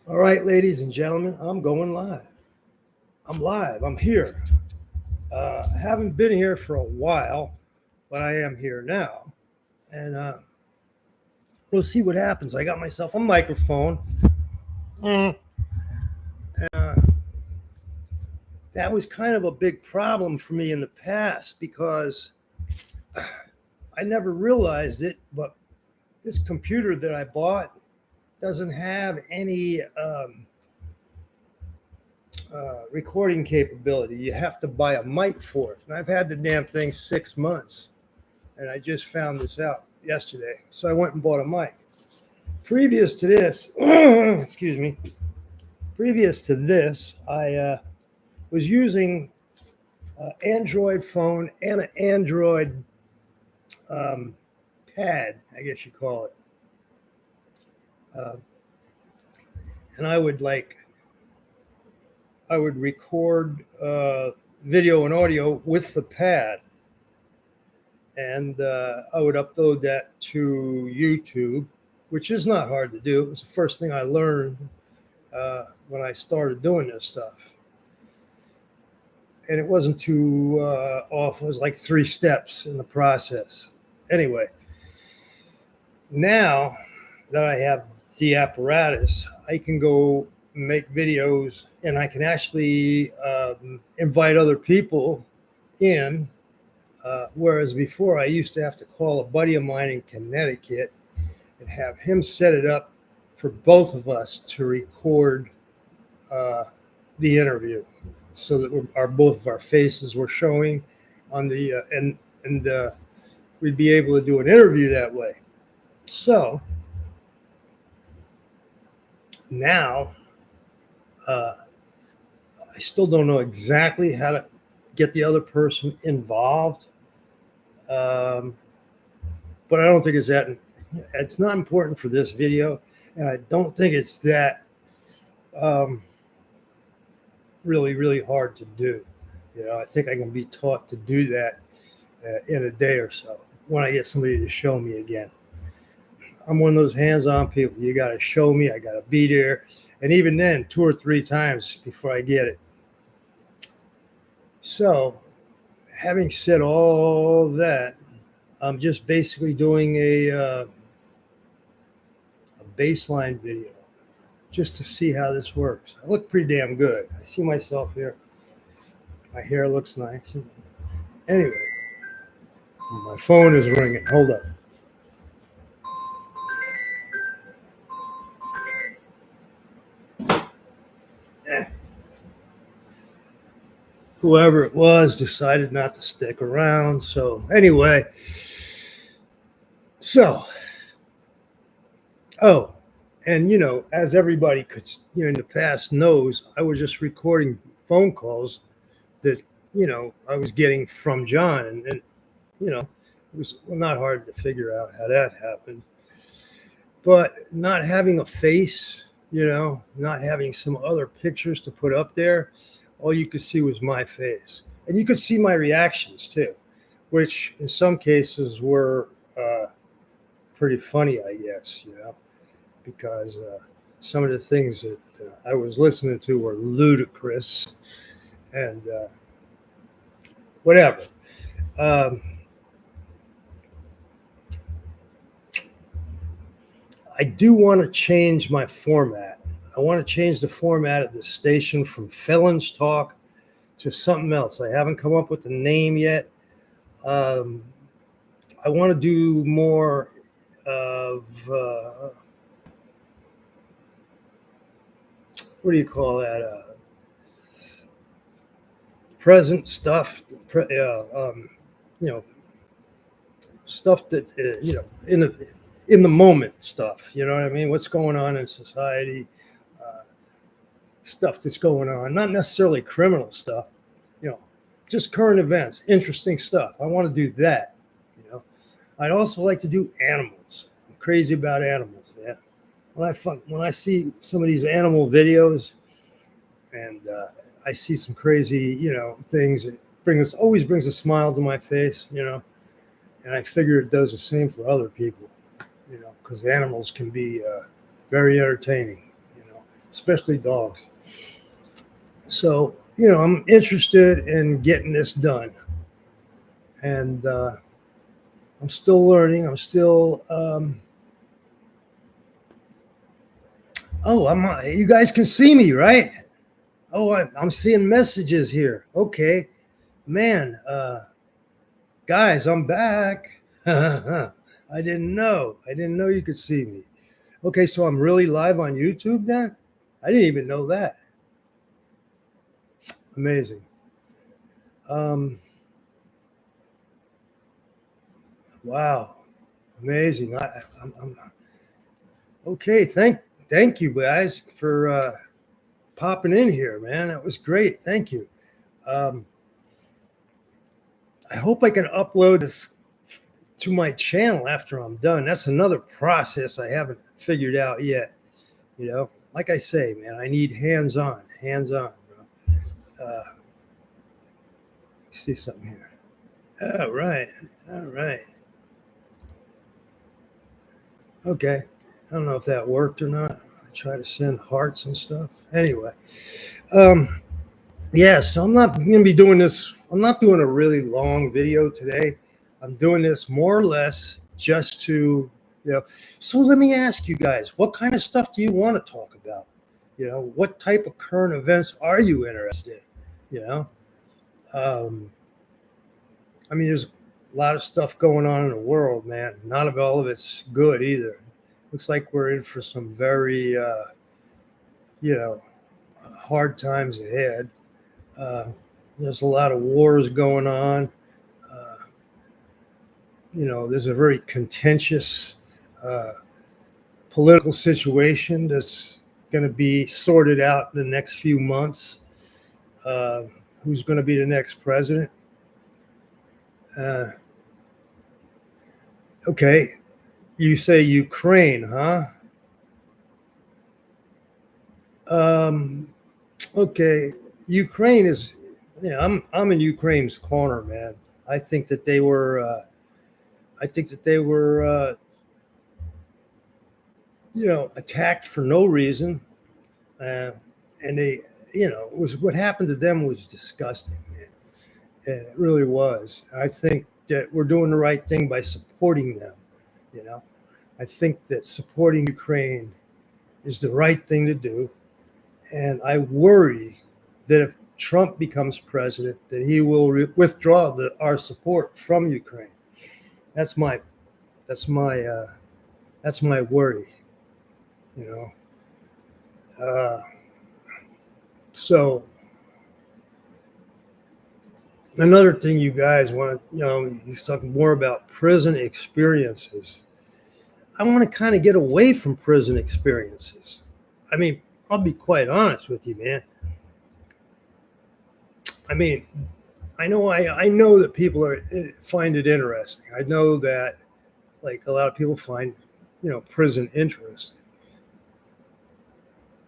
All right, ladies and gentlemen, I'm going live. I'm live. I'm here. I haven't been here for a while, but I am here now. And we'll see what happens. I got myself a microphone. Mm. Uh, that was kind of a big problem for me in the past because I never realized it, but this computer that I bought doesn't have any recording capability. You have to buy a mic for it. And I've had the damn thing 6 months. And I just found this out yesterday. So I went and bought a mic. Previous to this, excuse me, previous to this, I was using an Android phone and an Android pad, I guess you call it. And I would record video and audio with the pad. And I would upload that to YouTube, which is not hard to do. It was the first thing I learned when I started doing this stuff. And it wasn't too off. It was like 3 steps in the process. Anyway, now that I have the apparatus, I can go make videos and I can actually invite other people in. Whereas before I used to have to call a buddy of mine in Connecticut and have him set it up for both of us to record the interview so that both of our faces were showing on the and we'd be able to do an interview that way. So now I still don't know exactly how to get the other person involved. But I don't think it's not important for this video. And I don't think it's that really, really hard to do. I think I can be taught to do that in a day or so when I get somebody to show me again. I'm one of those hands-on people. You got to show me. I got to be there. And even then, 2 or 3 times before I get it. So, having said all that, I'm just basically doing a baseline video just to see how this works. I look pretty damn good. I see myself here. My hair looks nice. Anyway, my phone is ringing. Hold up. Whoever it was decided not to stick around. So anyway, and as everybody could, in the past knows, I was just recording phone calls that, I was getting from John. And it was not hard to figure out how that happened. But not having a face, not having some other pictures to put up there, all you could see was my face. And you could see my reactions too, which in some cases were pretty funny, I guess, because some of the things that I was listening to were ludicrous and whatever. I do want to change my format. I want to change the format of the station from Felons Talk to something else. I haven't come up with the name yet. I want to do more of what do you call that? Present stuff. Stuff that in the moment stuff. You know what I mean? What's going on in society? Stuff that's going on, not necessarily criminal stuff, just current events, interesting stuff. I want to do that. I'd also like to do animals. I'm crazy about animals, man. When I see some of these animal videos and I see some crazy, things, it always brings a smile to my face, and I figure it does the same for other people, because animals can be very entertaining. especially dogs. So, I'm interested in getting this done. And I'm still learning. I'm still, you guys can see me, right? Oh, I'm seeing messages here. Okay. Man, guys, I'm back. I didn't know. I didn't know you could see me. Okay, so I'm really live on YouTube then? I didn't even know that. Amazing. Wow. Amazing. I'm okay. Thank you guys for popping in here, man. That was great. Thank you. Um, I hope I can upload this to my channel after I'm done. That's another process I haven't figured out yet. Like I say, man, I need hands-on, bro. See something here. All right. Okay. I don't know if that worked or not. I try to send hearts and stuff. Anyway, yeah. So I'm not going to be doing this. I'm not doing a really long video today. I'm doing this more or less just to, So let me ask you guys, what kind of stuff do you want to talk about? What type of current events are you interested in? I mean, there's a lot of stuff going on in the world, man. Not all of it's good either. Looks like we're in for some very, hard times ahead. There's a lot of wars going on. There's a very contentious political situation that's going to be sorted out in the next few months. Who's going to be the next president? Okay, you say Ukraine, huh? Okay, Ukraine is. Yeah, I'm in Ukraine's corner, man. I think that they were. Attacked for no reason, and they, was what happened to them was disgusting, man. And it really was. I think that we're doing the right thing by supporting them. I think that supporting Ukraine is the right thing to do, and I worry that if Trump becomes president, that he will withdraw our support from Ukraine. That's my worry. So another thing you guys want to, he's talking more about prison experiences. I want to kind of get away from prison experiences. I mean, I'll be quite honest with you, man. I mean, I know that people find it interesting. I know that, like, a lot of people find, prison interesting.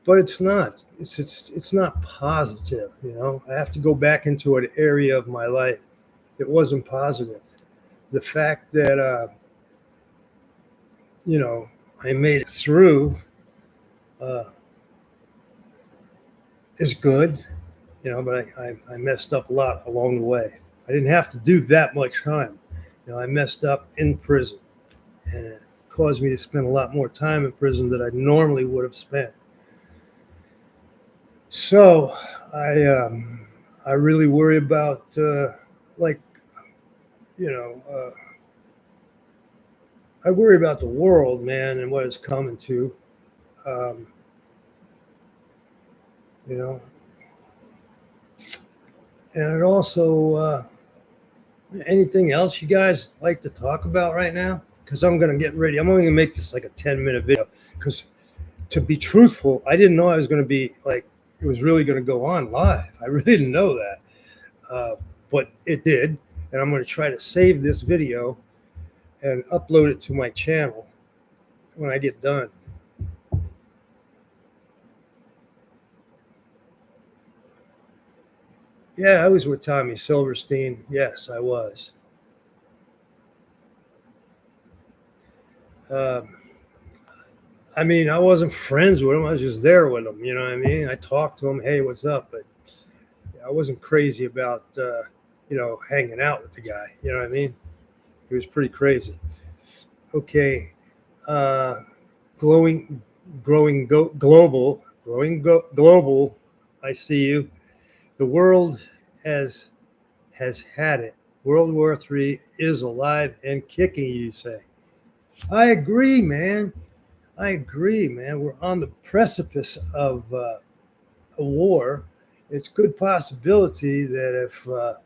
But it's not. It's not positive. I have to go back into an area of my life that wasn't positive. The fact that I made it through is good. But I messed up a lot along the way. I didn't have to do that much time. I messed up in prison, and it caused me to spend a lot more time in prison than I normally would have spent. So I really worry about I worry about the world, man, and what it's coming to. And it also anything else you guys like to talk about right now? Because I'm going to get ready. I'm only going to make this like a 10-minute video. Because to be truthful, I didn't know I was going to be like, it was really going to go on live. I really didn't know that. But it did. And I'm going to try to save this video and upload it to my channel when I get done. Yeah, I was with Tommy Silverstein. Yes, I was. I mean, I wasn't friends with him. I was just there with him. You know what I mean? I talked to him. Hey, what's up? But I wasn't crazy about, hanging out with the guy. You know what I mean? He was pretty crazy. Okay. Uh, glowing, global. I see you. The world has had it. World War III is alive and kicking, you say. I agree, man. I agree, man. We're on the precipice of a war. It's good possibility that if the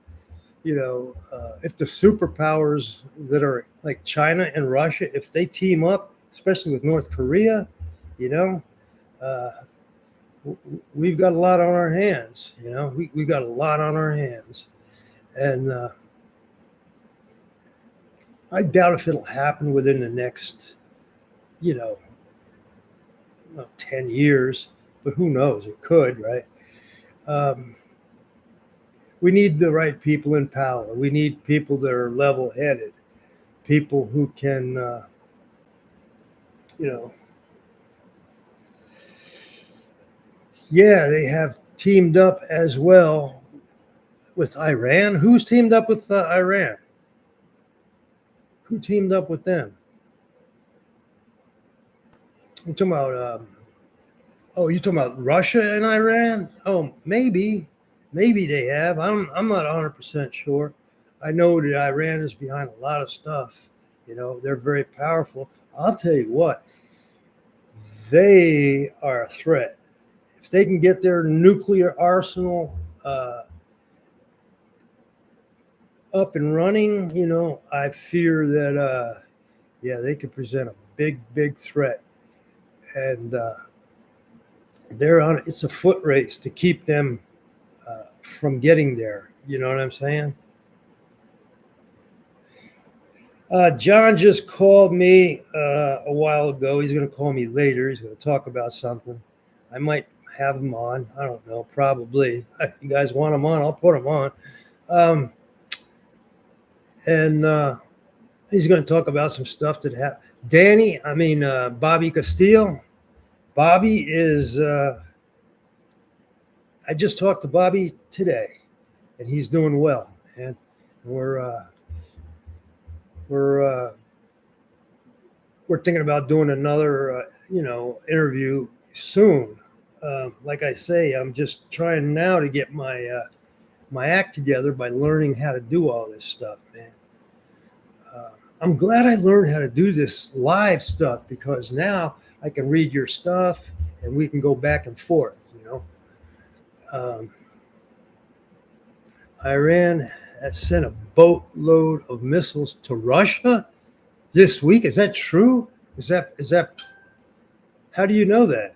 superpowers that are like China and Russia, if they team up, especially with North Korea, you know, uh, we've got a lot on our hands. We've got a lot on our hands. And I doubt if it'll happen within the next, you know, 10 years, but who knows? It could, right? Um, we need the right people in power. We need people that are level headed, people who can, you know, yeah, they have teamed up as well with Iran. Who's teamed up with Iran? Who teamed up with them? I'm talking about, you're talking about Russia and Iran? Oh, maybe they have. I'm not 100% sure. I know that Iran is behind a lot of stuff. They're very powerful. I'll tell you what, they are a threat. If they can get their nuclear arsenal up and running, I fear that, they could present a big threat. And it's a foot race to keep them from getting there. You know what I'm saying? John just called me a while ago. He's going to call me later. He's going to talk about something. I might have him on. I don't know. Probably. If you guys want him on, I'll put him on. And he's going to talk about some stuff that happened. Bobby Castile. Bobby is. I just talked to Bobby today, and he's doing well. And we're thinking about doing another, interview soon. Like I say, I'm just trying now to get my act together by learning how to do all this stuff, man. I'm glad I learned how to do this live stuff because now I can read your stuff and we can go back and forth, Iran has sent a boatload of missiles to Russia this week. Is that true? Is that how do you know that?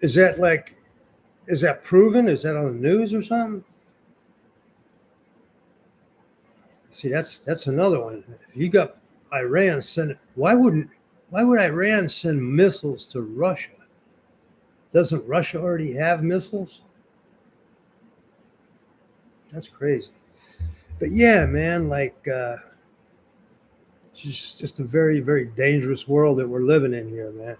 Is that proven? Is that on the news or something? See, that's another one. If you got Iran sending, why would Iran send missiles to Russia? Doesn't Russia already have missiles? That's crazy. But yeah, man, it's just a very, very dangerous world that we're living in here, man.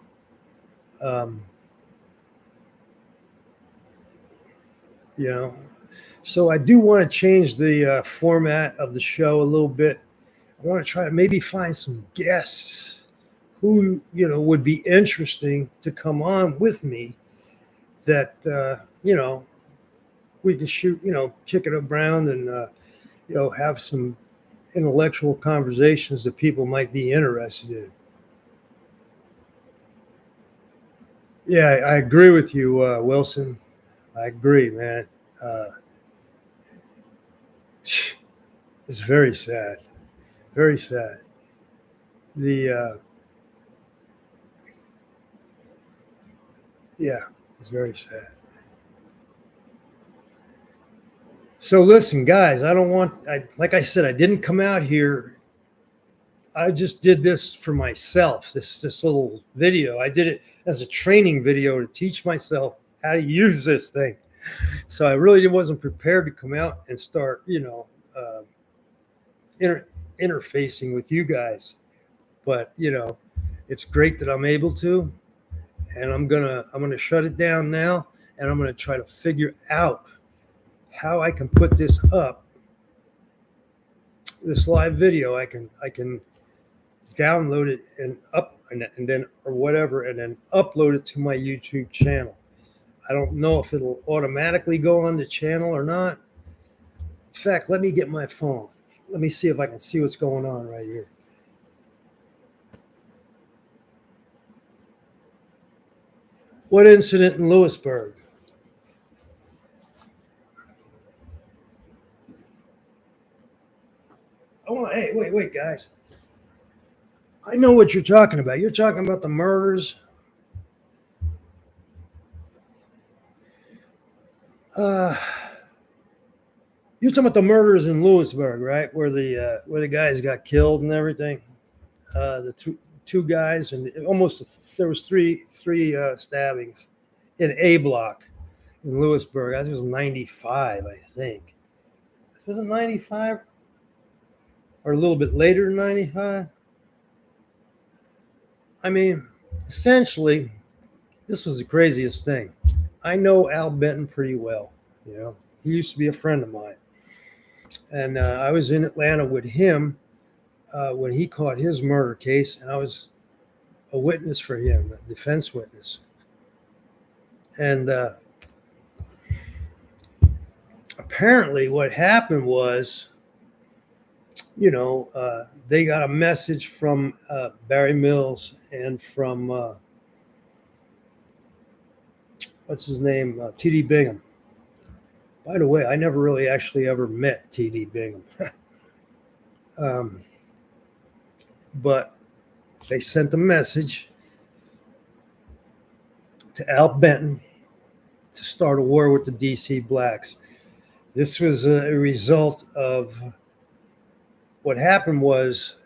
So I do want to change the format of the show a little bit. I want to try to maybe find some guests who, would be interesting to come on with me that, we can shoot, kick it around and, have some intellectual conversations that people might be interested in. Yeah, I agree with you, Wilson. I agree, man. It's very sad. Very sad. It's very sad. So listen, guys, like I said, I didn't come out here. I just did this for myself, this little video. I did it as a training video to teach myself how to use this thing. So I really wasn't prepared to come out and start, interfacing with you guys. But, It's great that I'm able to, and I'm gonna shut it down now, and I'm gonna try to figure out how I can put this up, this live video. I can download it and then or whatever, and then upload it to my YouTube channel. I don't know if it'll automatically go on the channel or not. In fact, let me get my phone. Let me see if I can see what's going on right here. What incident in Lewisburg? Oh, hey, wait, guys. I know what you're talking about. You're talking about the murders. You're talking about the murders in Lewisburg, right? Where the guys got killed and everything. The two guys, and almost there was three stabbings in A block in Lewisburg. I think it was 95, I think. Was it 95 or a little bit later than 95? I mean, essentially, this was the craziest thing. I know Al Benton pretty well. You know, he used to be a friend of mine, and I was in Atlanta with him when he caught his murder case, and I was a witness for him, a defense witness. And apparently, what happened was, they got a message from Barry Mills and from what's his name, T.D. Bingham. By the way, I never really actually ever met T.D. Bingham. But they sent a message to Al Benton to start a war with the D.C. blacks. This was a result of what happened was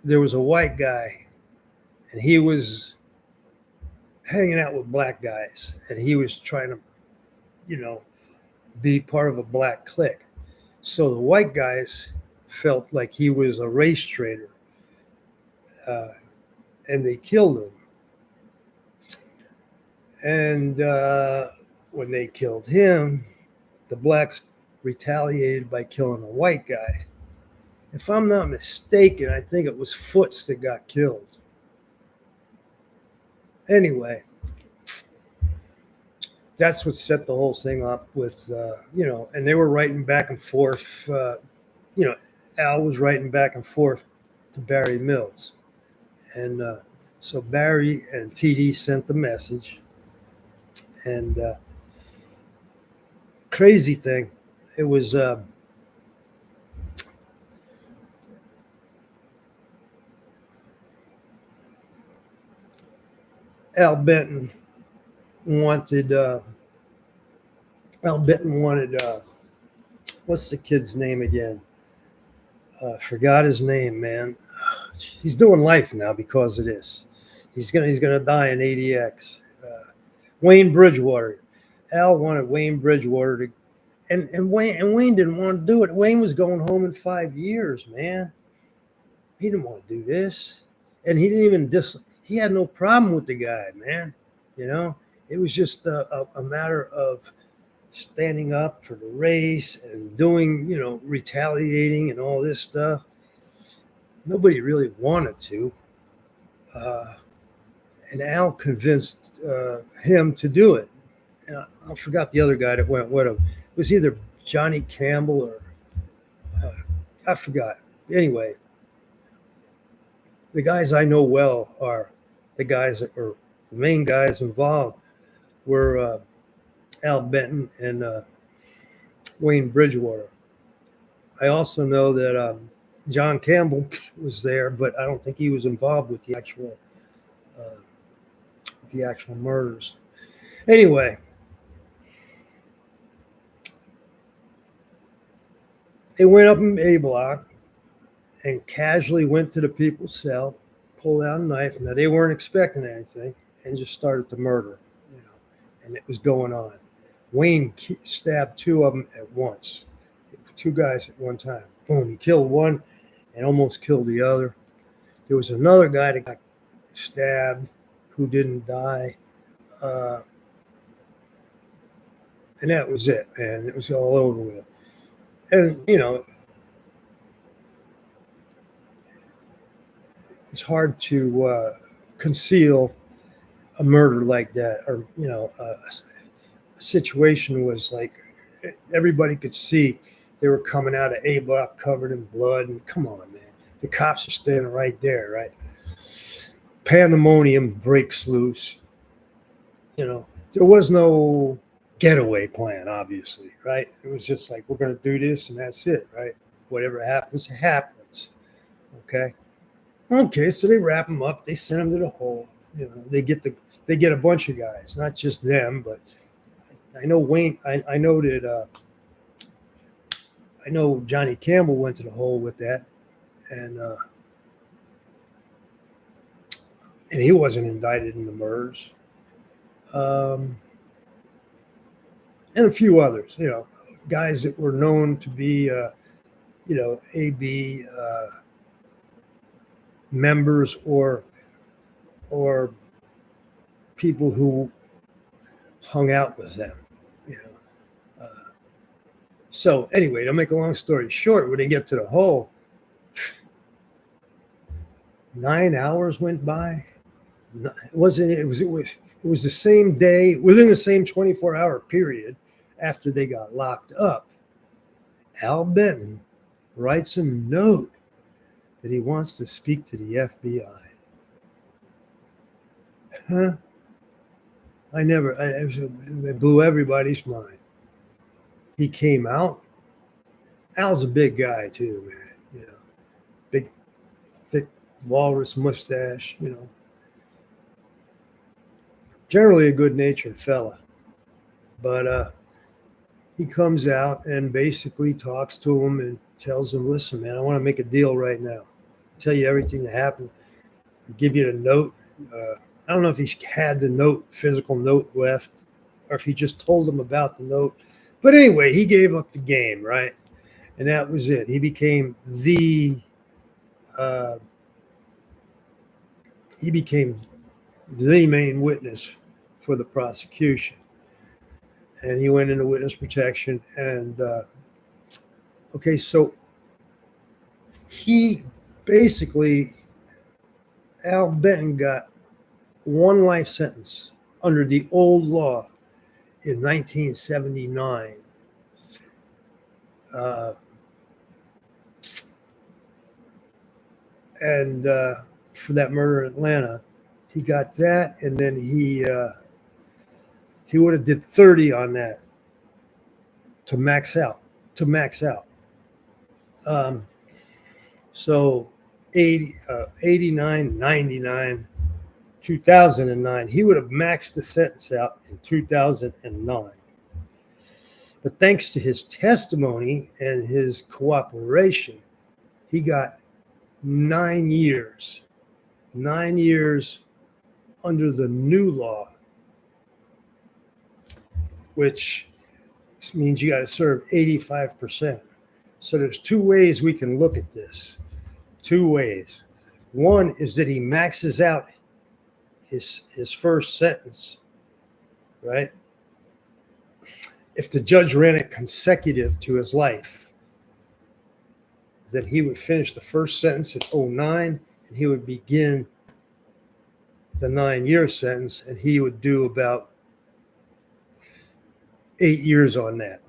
there was a white guy, and he was hanging out with black guys, and he was trying to, be part of a black clique. So the white guys felt like he was a race traitor, and they killed him. And when they killed him, the blacks retaliated by killing a white guy. If I'm not mistaken, I think it was Foots that got killed. Anyway, that's what set the whole thing up with, and they were writing back and forth. Al was writing back and forth to Barry Mills. And so Barry and TD sent the message. And crazy thing, it was Al Benton wanted what's the kid's name again? Forgot his name, man. He's doing life now because of this. He's gonna die in ADX. Wayne Bridgewater. Al wanted Wayne Bridgewater to, and Wayne didn't want to do it. Wayne was going home in 5 years, man. He didn't want to do this, and he didn't even he had no problem with the guy, man. It was just a matter of standing up for the race and doing, retaliating and all this stuff. Nobody really wanted to. And Al convinced him to do it. And I forgot the other guy that went with him. It was either Johnny Campbell or I forgot. Anyway, the guys I know well are the guys that were the main guys involved were Al Benton and Wayne Bridgewater. I also know that John Campbell was there, but I don't think he was involved with the actual murders. Anyway, they went up in A block and casually went to the people's cell, pulled out a knife. Now they weren't expecting anything, and just started to murder. And it was going on. Wayne stabbed two of them at once, two guys at one time. Boom! He killed one and almost killed the other. There was another guy that got stabbed, who didn't die. Uh, and that was it, man. It was all over with. And, it's hard to conceal a murder like that, or, a situation was like everybody could see they were coming out of A block covered in blood. And come on, man. The cops are standing right there, right? Pandemonium breaks loose. There was no getaway plan, obviously, right? It was just like, we're going to do this and that's it, right? Whatever happens, happens. Okay, so they wrap them up. They send them to the hole. They get a bunch of guys, not just them, but I know Wayne. I know that. I know Johnny Campbell went to the hole with that, and he wasn't indicted in the murders, and a few others. Guys that were known to be, AB members or people who hung out with them. So anyway, to make a long story short, when they get to the hole, 9 hours went by. It was the same day, within the same 24-hour period after they got locked up. Al Benton writes a note that he wants to speak to the FBI. Huh? It blew everybody's mind. He came out. Al's a big guy too, man. Big, thick walrus mustache. Generally a good-natured fella, but he comes out and basically talks to him and tells him, "Listen, man, I want to make a deal right now. Tell you everything that happened. Give you the note." I don't know if he's had the physical note left, or if he just told him about the note. But anyway, he gave up the game, right? And that was it. He became the main witness for the prosecution. And he went into witness protection. And so he basically, Al Benton got one life sentence under the old law in 1979. And for that murder in Atlanta, he got that, and then he would have did 30 on that to max out. So 89, 99, 2009, he would have maxed the sentence out in 2009. But thanks to his testimony and his cooperation, he got 9 years. 9 years under the new law, which means you got to serve 85%. So there's two ways we can look at this. Two ways. One is that he maxes out his first sentence, right? If the judge ran it consecutive to his life, then he would finish the first sentence at 09, and he would begin the 9-year sentence, and he would do about 8 years on that.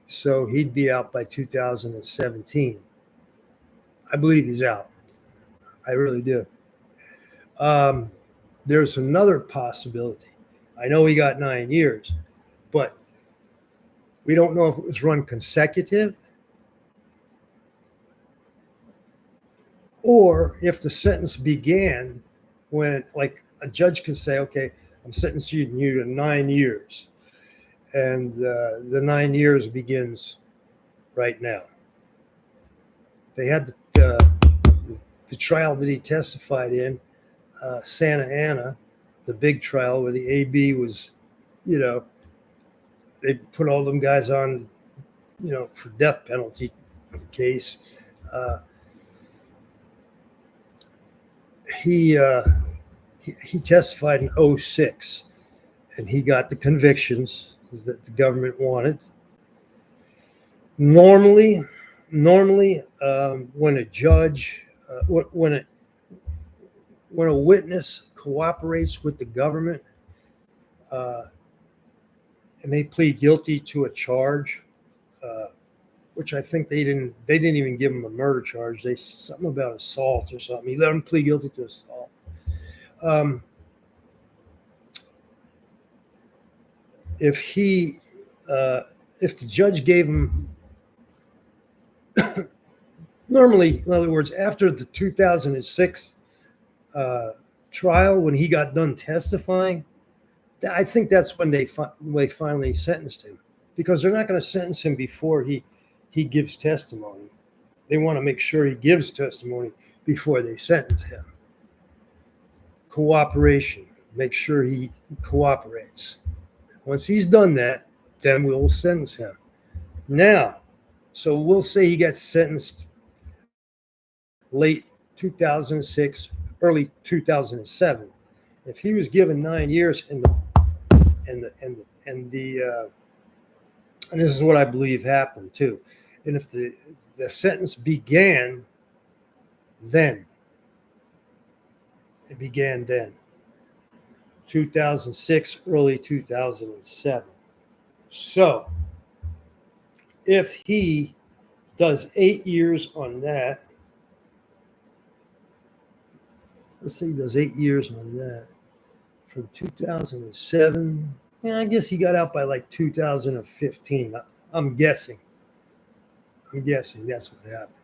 So he'd be out by 2017. I believe he's out. I really do. There's another possibility. I know he got 9 years, but we don't know if it was run consecutive or if the sentence began when, like, a judge could say, okay, I'm sentencing you to 9 years. And the 9 years begins right now. They had the trial that he testified in, Santa Ana, the big trial where the AB was, they put all them guys on, for death penalty case. he he testified in '06, and he got the convictions that the government wanted. Normally, when a judge, when a witness cooperates with the government, uh, and they plead guilty to a charge, uh, which I think they didn't even give him a murder charge. They something about assault or something. He let him plead guilty to assault. Um, if he if the judge gave him normally, in other words, after the 2006 trial, when he got done testifying, I think that's when they finally sentenced him, because they're not going to sentence him before he gives testimony. They want to make sure he gives testimony before they sentence him. Cooperation, make sure he cooperates. Once he's done that, then we'll sentence him. Now, so we'll say he gets sentenced late 2006, early 2007. If he was given 9 years, and this is what I believe happened too, and if the sentence began then, it began then, 2006, early 2007. So if he does 8 years on that, let's say he does 8 years on that from 2007. Yeah, I guess he got out by like 2015. I'm guessing that's what happened.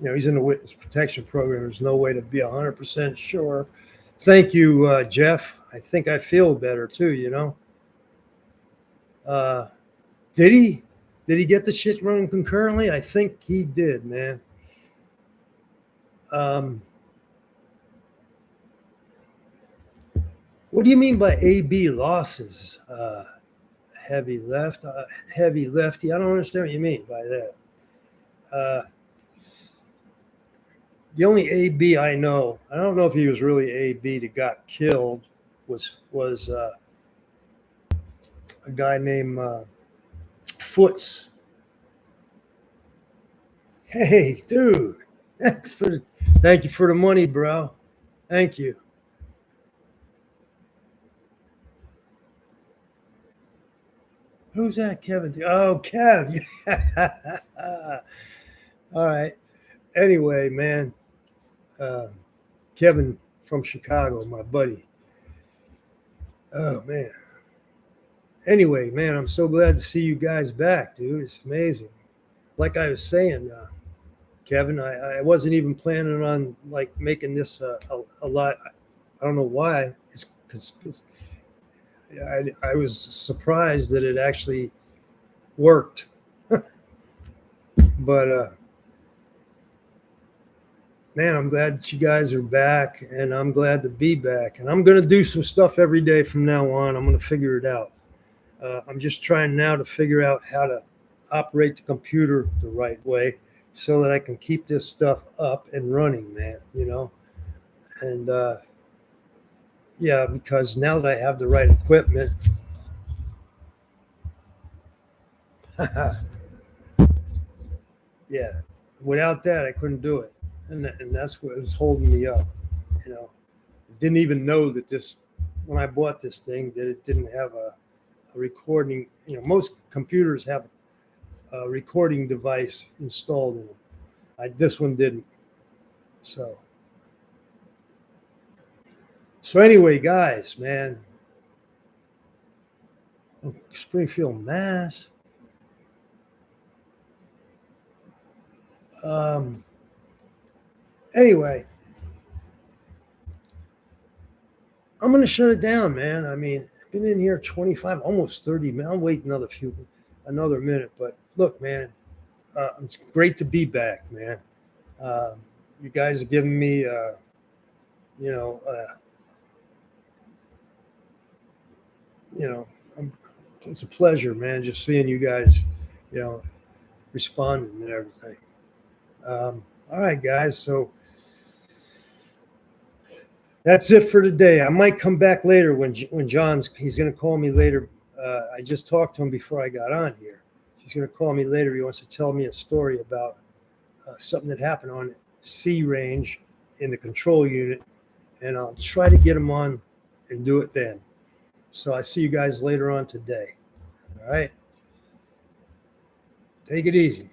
He's in the witness protection program. There's no way to be 100% sure. Thank you, Jeff. I think I feel better too, Did he get the shit running concurrently? I think he did, man. What do you mean by AB losses? Heavy left, heavy lefty. I don't understand what you mean by that. The only AB I know, I don't know if he was really AB that got killed, was a guy named Foots. Hey, dude, thank you for the money, bro. Thank you. Who's that, Kevin? Oh, Kev. All right. Anyway, man, Kevin from Chicago, my buddy. Oh, man. Anyway, man, I'm so glad to see you guys back, dude. It's amazing. Like I was saying, Kevin, I wasn't even planning on like making this a lot. I don't know why. It's because I was surprised that it actually worked. But man, I'm glad that you guys are back, and I'm glad to be back. And I'm going to do some stuff every day from now on. I'm going to figure it out. I'm just trying now to figure out how to operate the computer the right way so that I can keep this stuff up and running, man, And yeah, because now that I have the right equipment, yeah, without that, I couldn't do it. And that's what was holding me up, Didn't even know that when I bought this thing, that it didn't have a recording. Most computers have a recording device installed in them. This one didn't. So anyway, guys, man, Springfield, Mass. Anyway, I'm going to shut it down, man. I mean, I've been in here 25, almost 30 minutes. I'll wait another minute. But look, man, it's great to be back, man. You guys have given me, it's a pleasure, man, just seeing you guys, responding and everything. All right, guys. So That's it for today. I might come back later when he's going to call me later. I just talked to him before I got on here. He's going to call me later. He wants to tell me a story about something that happened on C range in the control unit, and I'll try to get him on and do it then. So I see you guys later on today. All right. Take it easy.